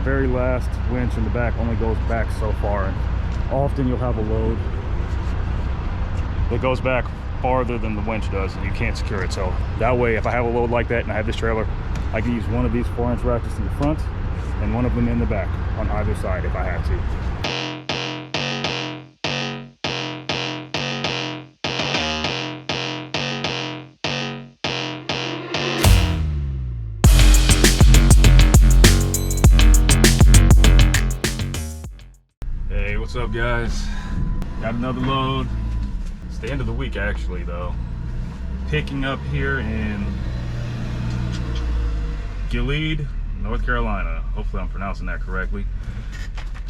very last winch in the back only goes back so far, and often you'll have a load that goes back farther than the winch does and you can't secure it. So that way, if I have a load like that and I have this trailer, I can use one of these 4-inch ratchets in the front and one of them in the back on either side if I have to. Hey, what's up guys? Got another load. It's the end of the week actually though. Picking up here in Gilead, North Carolina. Hopefully I'm pronouncing that correctly.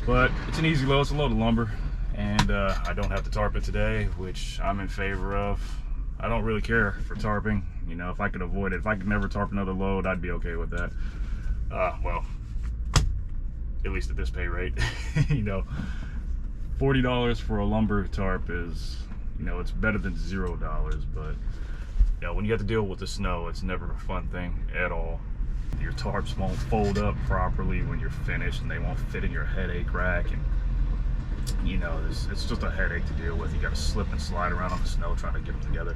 But it's an easy load, it's a load of lumber. And I don't have to tarp it today, which I'm in favor of. I don't really care for tarping. You know, if I could avoid it, if I could never tarp another load, I'd be okay with that. Well, at least at this pay rate. You know, $40 for a lumber tarp is, you know, it's better than $0, but you know, when you have to deal with the snow, it's never a fun thing at all. Your tarps won't fold up properly when you're finished, and they won't fit in your headache rack, and you know, it's just a headache to deal with. You got to slip and slide around on the snow trying to get them together.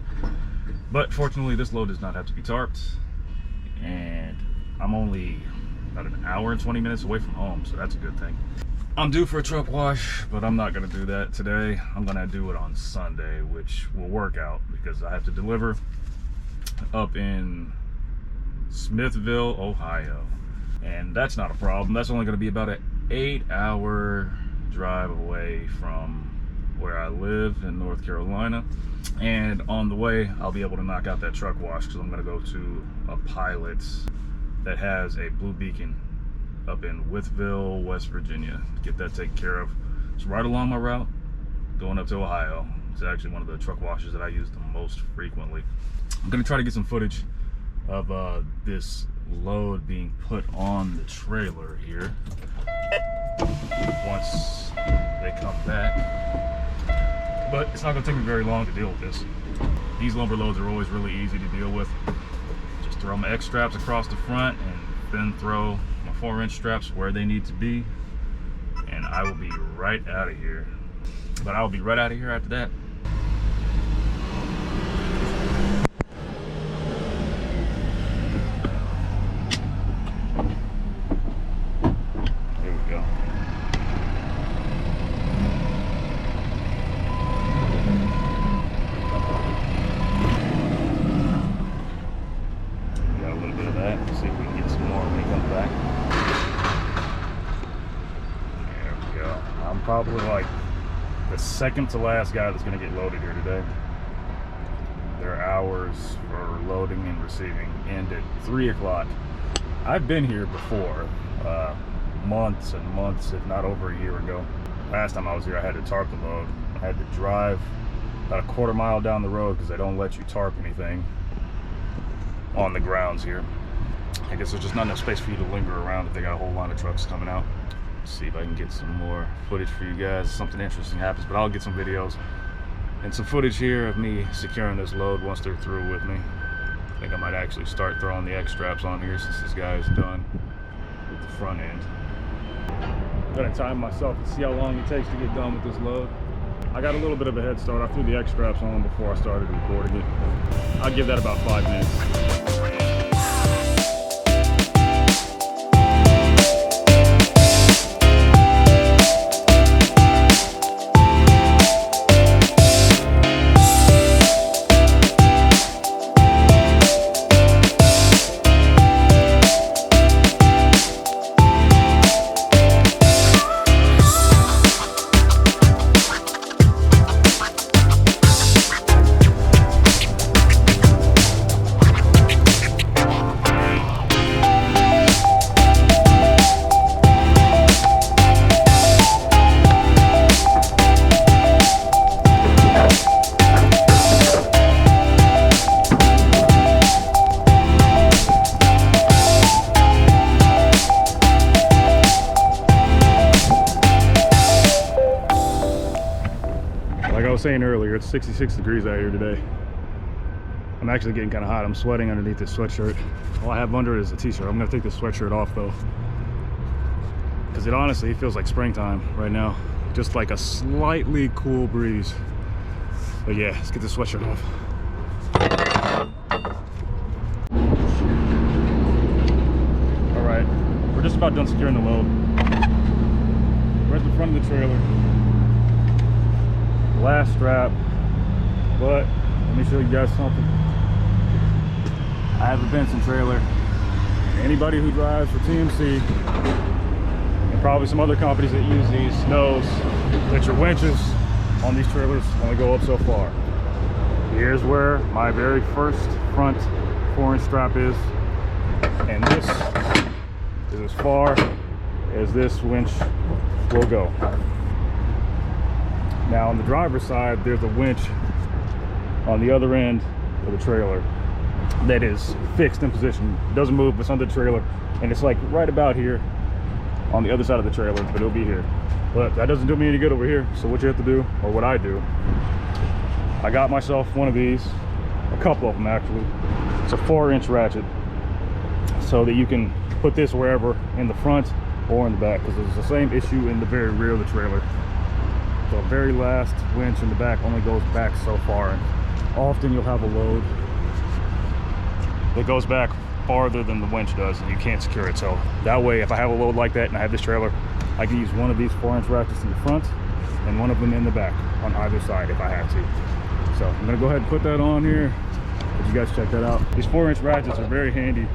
But fortunately, this load does not have to be tarped, and I'm only about an hour and 20 minutes away from home, so that's a good thing. I'm due for a truck wash, but I'm not going to do that today. I'm going to do it on Sunday, which will work out because I have to deliver up in Smithville, Ohio, and that's not a problem. That's only going to be about an 8-hour drive away from where I live in North Carolina. And on the way, I'll be able to knock out that truck wash because I'm going to go to a pilot that has a blue beacon up in Withville, West Virginia. Get that taken care of. It's right along my route going up to Ohio. It's actually one of the truck washes that I use the most frequently. I'm going to try to get some footage of this load being put on the trailer here once they come back. But it's not going to take me very long to deal with this. These lumber loads are always really easy to deal with. Just throw my X straps across the front and then throw my 4-inch straps where they need to be, and I will be right out of here. But I will be right out of here after that. Here we go. Got a little bit of that. Let's see if we can get some more when he comes back. There we go. I'm probably like the second to last guy that's going to get loaded here today. Their hours for loading and receiving end at 3 o'clock. I've been here before, months and months, if not over a year ago. Last time I was here, I had to tarp the load. I had to drive about a quarter mile down the road because they don't let you tarp anything on the grounds here. I guess there's just not enough space for you to linger around if they got a whole line of trucks coming out. Let's see if I can get some more footage for you guys. Something interesting happens, but I'll get some videos and some footage here of me securing this load once they're through with me. I think I might actually start throwing the X straps on here since this guy is done with the front end. I'm gonna time myself and see how long it takes to get done with this load. I got a little bit of a head start. I threw the X straps on before I started recording it. I'll give that about 5 minutes. Saying earlier, it's 66 degrees out here today. I'm actually getting kind of hot. I'm sweating underneath this sweatshirt. All I have under it is a t-shirt. I'm gonna take this sweatshirt off though. because it honestly feels like springtime right now. Just like a slightly cool breeze. But yeah, let's get this sweatshirt off. All right, we're just about done securing the load. We're at the front of the trailer. Last strap, but let me show you guys something. I have a Benson trailer. Anybody who drives for TMC and probably some other companies that use these knows that your winches on these trailers only go up so far. Here's where my very first front 4-inch strap is, and this is as far as this winch will go. Now on the driver's side, there's a winch on the other end of the trailer that is fixed in position. It doesn't move, it's under the trailer, and it's like right about here on the other side of the trailer, but it'll be here. But that doesn't do me any good over here. So what you have to do, or what I do, I got myself one of these, a couple of them actually. It's a 4-inch ratchet, so that you can put this wherever in the front or in the back, because it's the same issue in the very rear of the trailer. The very last winch in the back only goes back so far, and often you'll have a load that goes back farther than the winch does, and you can't secure it. So that way, if I have a load like that and I have this trailer, I can use one of these 4-inch ratchets in the front and one of them in the back on either side if I have to. So I'm gonna go ahead and put that on here. Let you guys check that out. These 4-inch ratchets are very handy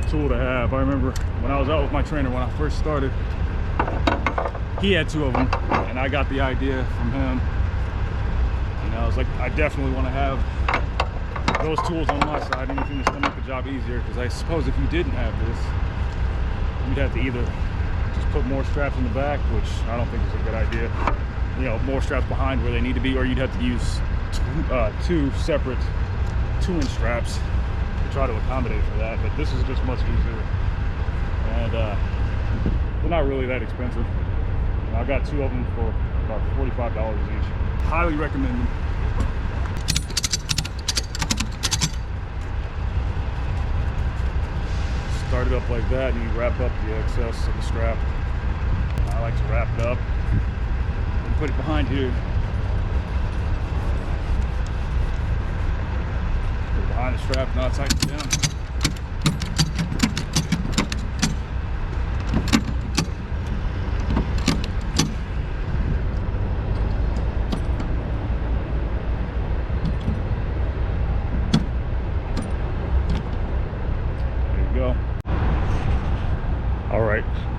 tool to have. I remember when I was out with my trainer when I first started, he had 2 of them, and I got the idea from him. And I was like, I definitely want to have those tools on my side, anything that's gonna make the job easier, because I suppose if you didn't have this, you'd have to either just put more straps in the back, which I don't think is a good idea, you know, more straps behind where they need to be, or you'd have to use two separate 2-inch straps to try to accommodate for that. But this is just much easier, and they're not really that expensive. I got 2 of them for about $45 each. Highly recommend them. Start it up like that, and you wrap up the excess of the strap. I like to wrap it up and put it behind here. Put it behind the strap, now tighten it down.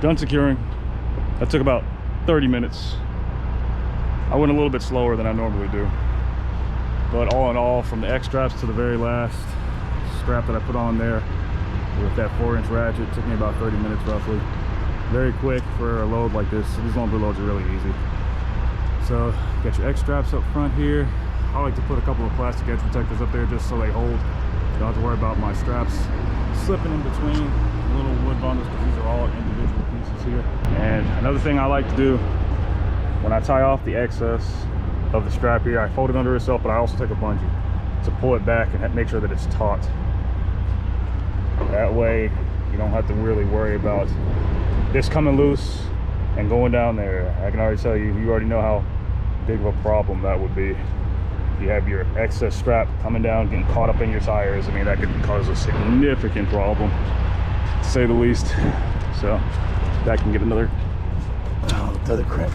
Done securing. That took about 30 minutes. I went a little bit slower than I normally do, but all in all, from the X straps to the very last strap that I put on there with that 4-inch ratchet, it took me about 30 minutes roughly. Very quick for a load like this. These lumber loads are really easy. So you got your X straps up front here. I like to put a couple of plastic edge protectors up there just so they hold. You don't have to worry about my straps slipping in between little wood bundles, because these are all individual pieces here. And another thing I like to do when I tie off the excess of the strap here, I fold it under itself, but I also take a bungee to pull it back and make sure that it's taut. That way you don't have to really worry about this coming loose and going down there. I can already tell you, you already know how big of a problem that would be. If you have your excess strap coming down, getting caught up in your tires, I mean, that could cause a significant problem, to say the least. So that can get another crack.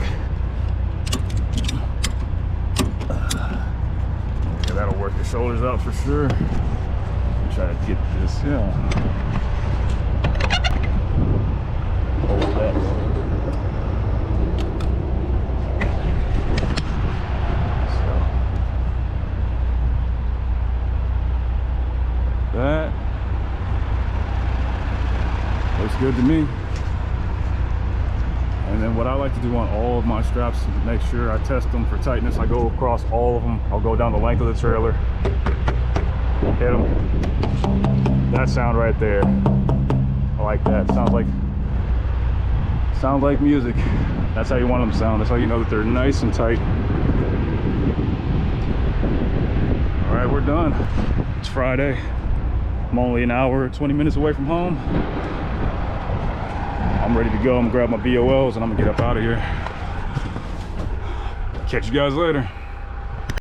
Yeah, that'll work the shoulders out for sure. Try to get this, hold that. That looks good to me. And then what I like to do on all of my straps to make sure I test them for tightness, I go across all of them. I'll go down the length of the trailer, hit them. That sound right there, I like that. Sounds like music. That's how you want them to sound. That's how you know that they're nice and tight. All right, we're done. It's Friday. I'm only an hour, 20 minutes away from home. I'm ready to go. I'm gonna grab my BOLs and I'm gonna get up out of here. Catch you guys later.